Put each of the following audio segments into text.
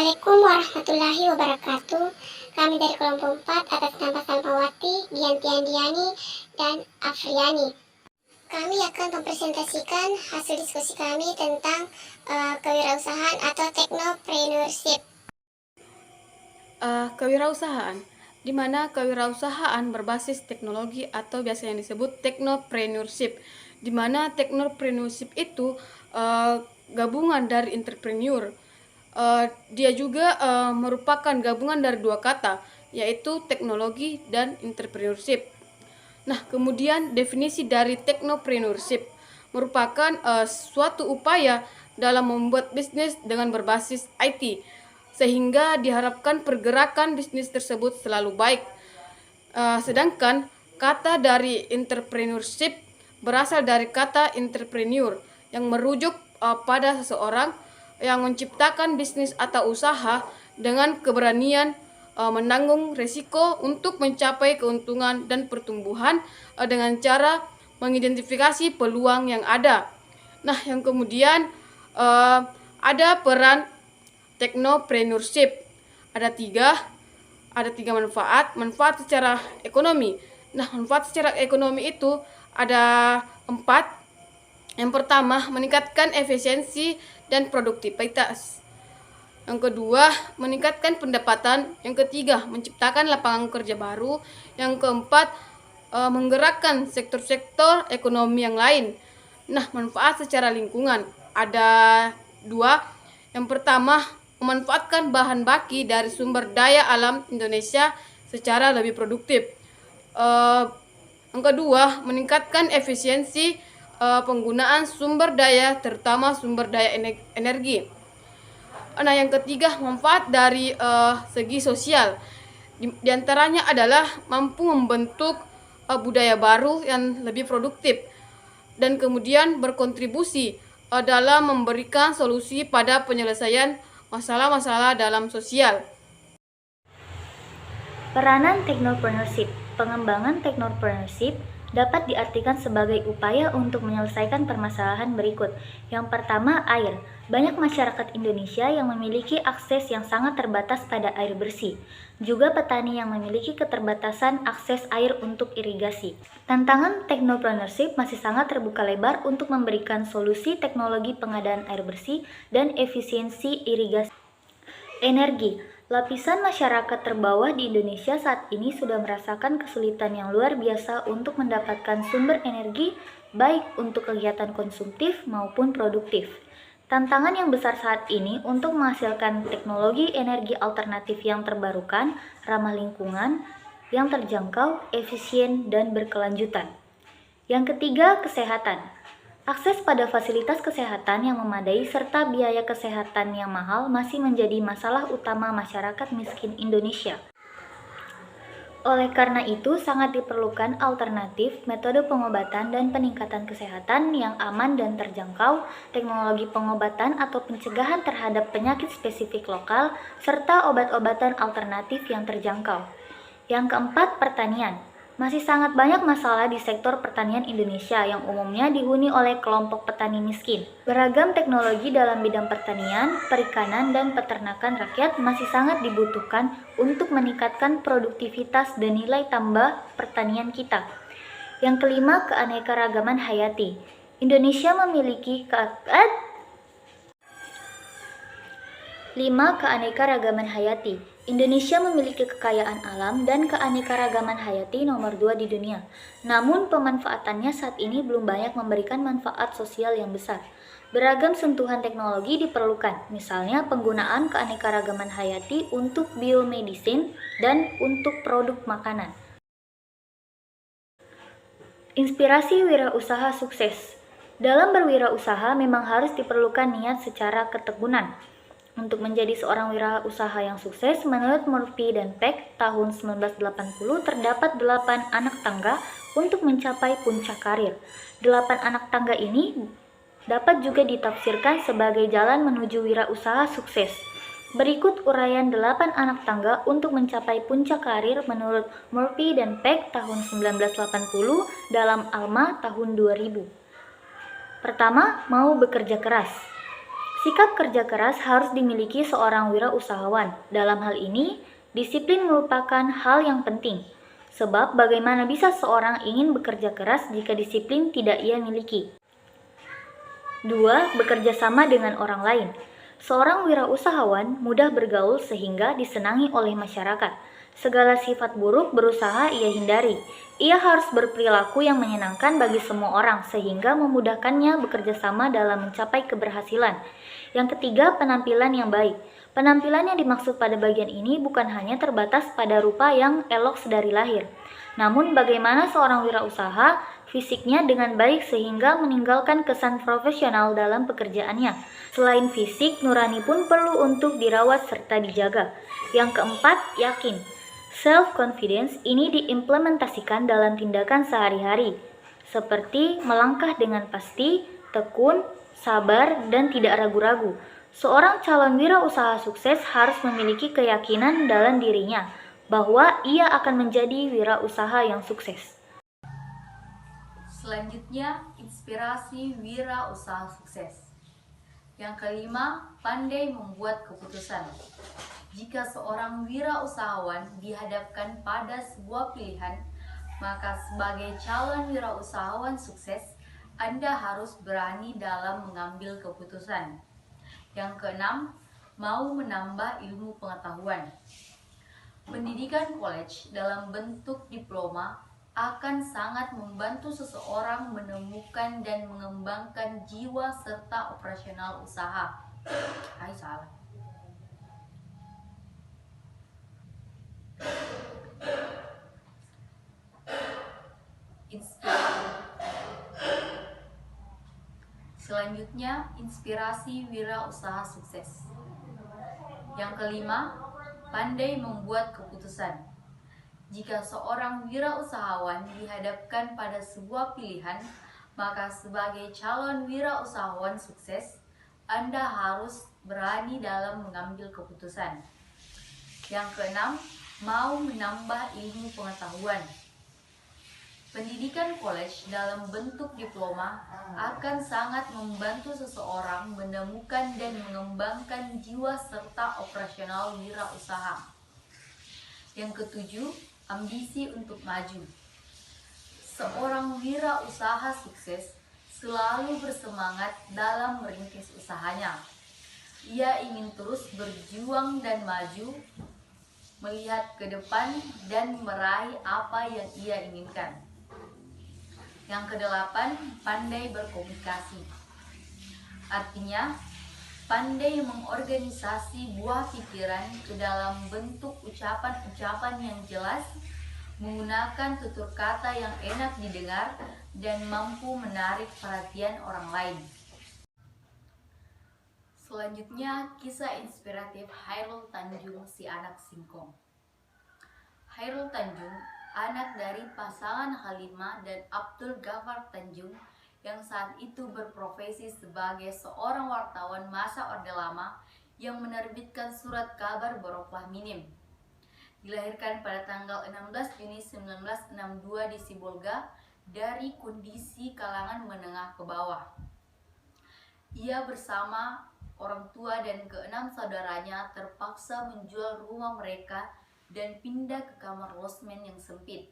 Assalamualaikum warahmatullahi wabarakatuh. Kami dari kelompok 4 atas nama Salmawati, Diantiani, dan Afriani. Kami akan mempresentasikan hasil diskusi kami tentang kewirausahaan atau technopreneurship. Kewirausahaan, di mana kewirausahaan berbasis teknologi atau biasanya disebut technopreneurship, di mana technopreneurship itu gabungan dari entrepreneur. Dia juga merupakan gabungan dari dua kata, yaitu teknologi dan entrepreneurship. Nah, kemudian definisi dari technopreneurship merupakan suatu upaya dalam membuat bisnis dengan berbasis IT, sehingga diharapkan pergerakan bisnis tersebut selalu baik. Sedangkan kata dari entrepreneurship berasal dari kata entrepreneur yang merujuk pada seseorang yang menciptakan bisnis atau usaha dengan keberanian menanggung risiko untuk mencapai keuntungan dan pertumbuhan dengan cara mengidentifikasi peluang yang ada. Nah, yang kemudian ada peran technopreneurship. Ada tiga manfaat secara ekonomi. Nah, manfaat secara ekonomi itu ada 4. Yang pertama, meningkatkan efisiensi dan produktivitas. Yang kedua, meningkatkan pendapatan. Yang ketiga, menciptakan lapangan kerja baru. Yang keempat, menggerakkan sektor-sektor ekonomi yang lain. Nah, manfaat secara lingkungan ada 2. Yang pertama, memanfaatkan bahan baki dari sumber daya alam Indonesia secara lebih produktif. Yang kedua, meningkatkan efisiensi penggunaan sumber daya, terutama sumber daya energi. Nah, yang ketiga, manfaat dari segi sosial. Di antaranya adalah mampu membentuk budaya baru yang lebih produktif dan kemudian berkontribusi dalam memberikan solusi pada penyelesaian masalah-masalah dalam sosial. Peranan technopreneurship. Pengembangan technopreneurship dapat diartikan sebagai upaya untuk menyelesaikan permasalahan berikut. Yang pertama, air. Banyak masyarakat Indonesia yang memiliki akses yang sangat terbatas pada air bersih. Juga petani yang memiliki keterbatasan akses air untuk irigasi. Tantangan technopreneurship masih sangat terbuka lebar untuk memberikan solusi teknologi pengadaan air bersih dan efisiensi irigasi. Energi. Lapisan masyarakat terbawah di Indonesia saat ini sudah merasakan kesulitan yang luar biasa untuk mendapatkan sumber energi baik untuk kegiatan konsumtif maupun produktif. Tantangan yang besar saat ini untuk menghasilkan teknologi energi alternatif yang terbarukan, ramah lingkungan, yang terjangkau, efisien, dan berkelanjutan. Yang ketiga, kesehatan. Akses pada fasilitas kesehatan yang memadai serta biaya kesehatan yang mahal masih menjadi masalah utama masyarakat miskin Indonesia. Oleh karena itu, sangat diperlukan alternatif, metode pengobatan dan peningkatan kesehatan yang aman dan terjangkau, teknologi pengobatan atau pencegahan terhadap penyakit spesifik lokal, serta obat-obatan alternatif yang terjangkau. Yang keempat, pertanian. Masih sangat banyak masalah di sektor pertanian Indonesia yang umumnya dihuni oleh kelompok petani miskin. Beragam teknologi dalam bidang pertanian, perikanan, dan peternakan rakyat masih sangat dibutuhkan untuk meningkatkan produktivitas dan nilai tambah pertanian kita. Yang kelima, keanekaragaman hayati. Indonesia memiliki keanekaragaman hayati. Indonesia memiliki kekayaan alam dan keanekaragaman hayati nomor 2 di dunia. Namun pemanfaatannya saat ini belum banyak memberikan manfaat sosial yang besar. Beragam sentuhan teknologi diperlukan, misalnya penggunaan keanekaragaman hayati untuk biomedicine dan untuk produk makanan. Inspirasi wirausaha sukses. Dalam berwirausaha memang harus diperlukan niat secara ketekunan. Untuk menjadi seorang wirausaha yang sukses, menurut Murphy dan Peck tahun 1980 terdapat 8 anak tangga untuk mencapai puncak karir. 8 anak tangga ini dapat juga ditafsirkan sebagai jalan menuju wirausaha sukses. Berikut uraian 8 anak tangga untuk mencapai puncak karir menurut Murphy dan Peck tahun 1980 dalam Alma tahun 2000. Pertama, mau bekerja keras. Sikap kerja keras harus dimiliki seorang wirausahawan. Dalam hal ini, disiplin merupakan hal yang penting. Sebab bagaimana bisa seorang ingin bekerja keras jika disiplin tidak ia miliki? 2. Bekerja sama dengan orang lain. Seorang wirausahawan mudah bergaul sehingga disenangi oleh masyarakat. Segala sifat buruk berusaha ia hindari. Ia harus berperilaku yang menyenangkan bagi semua orang sehingga memudahkannya bekerja sama dalam mencapai keberhasilan. Yang ketiga, penampilan yang baik. Penampilan yang dimaksud pada bagian ini bukan hanya terbatas pada rupa yang elok sedari lahir, namun bagaimana seorang wirausaha fisiknya dengan baik sehingga meninggalkan kesan profesional dalam pekerjaannya. Selain fisik, nurani pun perlu untuk dirawat serta dijaga. Yang keempat, yakin. Self-confidence ini diimplementasikan dalam tindakan sehari-hari, seperti melangkah dengan pasti, tekun, sabar, dan tidak ragu-ragu. Seorang calon wirausaha sukses harus memiliki keyakinan dalam dirinya bahwa ia akan menjadi wirausaha yang sukses. Selanjutnya, inspirasi wirausaha sukses. Yang kelima, pandai membuat keputusan. Jika seorang wirausahawan dihadapkan pada sebuah pilihan, maka sebagai calon wirausahawan sukses, Anda harus berani dalam mengambil keputusan. Yang keenam, mau menambah ilmu pengetahuan. Pendidikan college dalam bentuk diploma akan sangat membantu seseorang menemukan dan mengembangkan jiwa serta operasional usaha. Salah. Selanjutnya, inspirasi wirausaha sukses. Yang kelima, pandai membuat keputusan. Jika seorang wirausahawan dihadapkan pada sebuah pilihan, maka sebagai calon wirausahawan sukses, Anda harus berani dalam mengambil keputusan. Yang keenam, mau menambah ilmu pengetahuan. Pendidikan college dalam bentuk diploma akan sangat membantu seseorang menemukan dan mengembangkan jiwa serta operasional wirausaha. Yang ketujuh, ambisi untuk maju. Seorang wirausaha sukses selalu bersemangat dalam merintis usahanya. Ia ingin terus berjuang dan maju, melihat ke depan dan meraih apa yang ia inginkan. Yang kedelapan, pandai berkomunikasi. Artinya, pandai mengorganisasi buah pikiran ke dalam bentuk ucapan-ucapan yang jelas, menggunakan tutur kata yang enak didengar, dan mampu menarik perhatian orang lain. Selanjutnya, kisah inspiratif Hairul Tanjung, si anak singkong. Hairul Tanjung, anak dari pasangan Halimah dan Abdul Ghaffar Tanjung, yang saat itu berprofesi sebagai seorang wartawan masa Orde Lama yang menerbitkan surat kabar Barokah Minim. Dilahirkan pada tanggal 16 Juni 1962 di Sibolga dari kondisi kalangan menengah ke bawah. Ia bersama orang tua dan keenam saudaranya terpaksa menjual rumah mereka dan pindah ke kamar losmen yang sempit.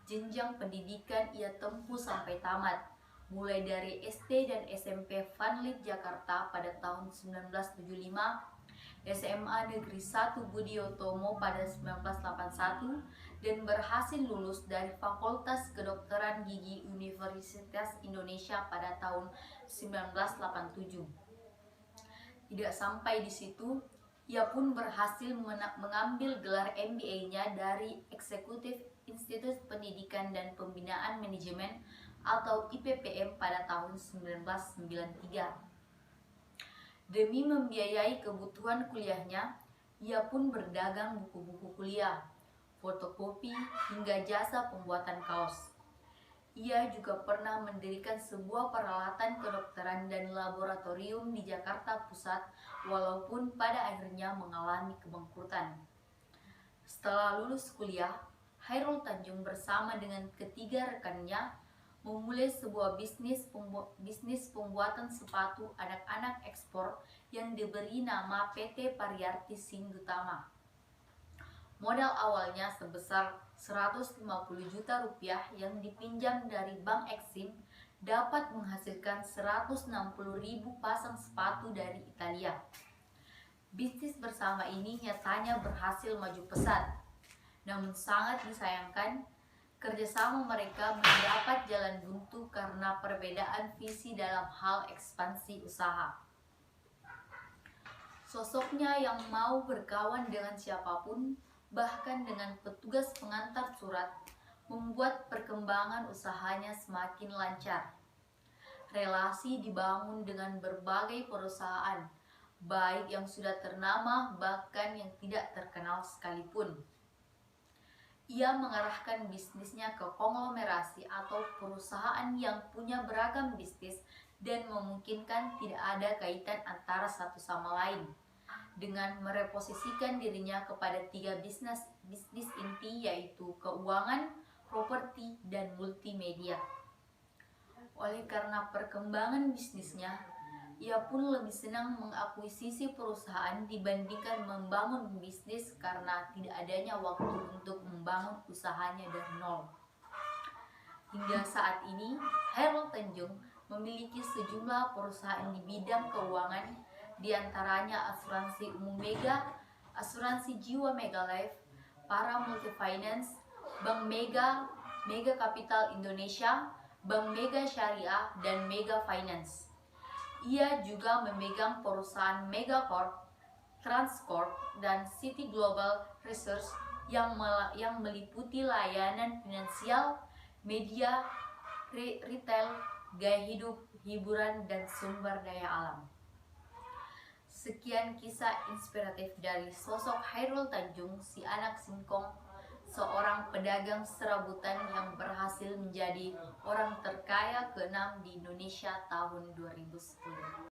Jenjang pendidikan ia tempuh sampai tamat, mulai dari SD dan SMP Vanlit Jakarta pada tahun 1975, SMA Negeri 1 Budi Utomo pada 1981, dan berhasil lulus dari Fakultas Kedokteran Gigi Universitas Indonesia pada tahun 1987. Tidak sampai di situ, ia pun berhasil mengambil gelar MBA-nya dari Eksekutif Institut Pendidikan dan Pembinaan Manajemen atau IPPM pada tahun 1993. Demi membiayai kebutuhan kuliahnya, ia pun berdagang buku-buku kuliah, fotokopi, hingga jasa pembuatan kaos. Ia juga pernah mendirikan sebuah peralatan kedokteran dan laboratorium di Jakarta Pusat, walaupun pada akhirnya mengalami kebangkrutan. Setelah lulus kuliah, Hairul Tanjung bersama dengan ketiga rekannya memulai sebuah bisnis pembuatan sepatu anak-anak ekspor yang diberi nama PT Pariarti Sindutama. Modal awalnya sebesar 150 juta rupiah yang dipinjam dari Bank Exim dapat menghasilkan 160.000 pasang sepatu dari Italia. Bisnis bersama ini nyatanya berhasil maju pesat. Namun sangat disayangkan, kerjasama mereka mendapat jalan buntu karena perbedaan visi dalam hal ekspansi usaha. Sosoknya yang mau berkawan dengan siapapun, bahkan dengan petugas pengantar surat, membuat perkembangan usahanya semakin lancar. Relasi dibangun dengan berbagai perusahaan, baik yang sudah ternama bahkan yang tidak terkenal sekalipun. Ia mengarahkan bisnisnya ke konglomerasi atau perusahaan yang punya beragam bisnis dan memungkinkan tidak ada kaitan antara satu sama lain, dengan mereposisikan dirinya kepada 3 bisnis inti, yaitu keuangan, properti, dan multimedia. Oleh karena perkembangan bisnisnya, ia pun lebih senang mengakuisisi perusahaan dibandingkan membangun bisnis karena tidak adanya waktu untuk membangun usahanya dari nol. Hingga saat ini, Hairul Tanjung memiliki sejumlah perusahaan di bidang keuangan, diantaranya asuransi umum Mega, asuransi jiwa Mega Life, Para Multifinance, Bank Mega, Mega Capital Indonesia, Bank Mega Syariah, dan Mega Finance. Ia juga memegang perusahaan Megacorp, Transcorp, dan City Global Research yang meliputi layanan finansial, media, retail, gaya hidup, hiburan, dan sumber daya alam. Sekian kisah inspiratif dari sosok Hairul Tanjung, si anak singkong, seorang pedagang serabutan yang berhasil menjadi orang terkaya ke-6 di Indonesia tahun 2010.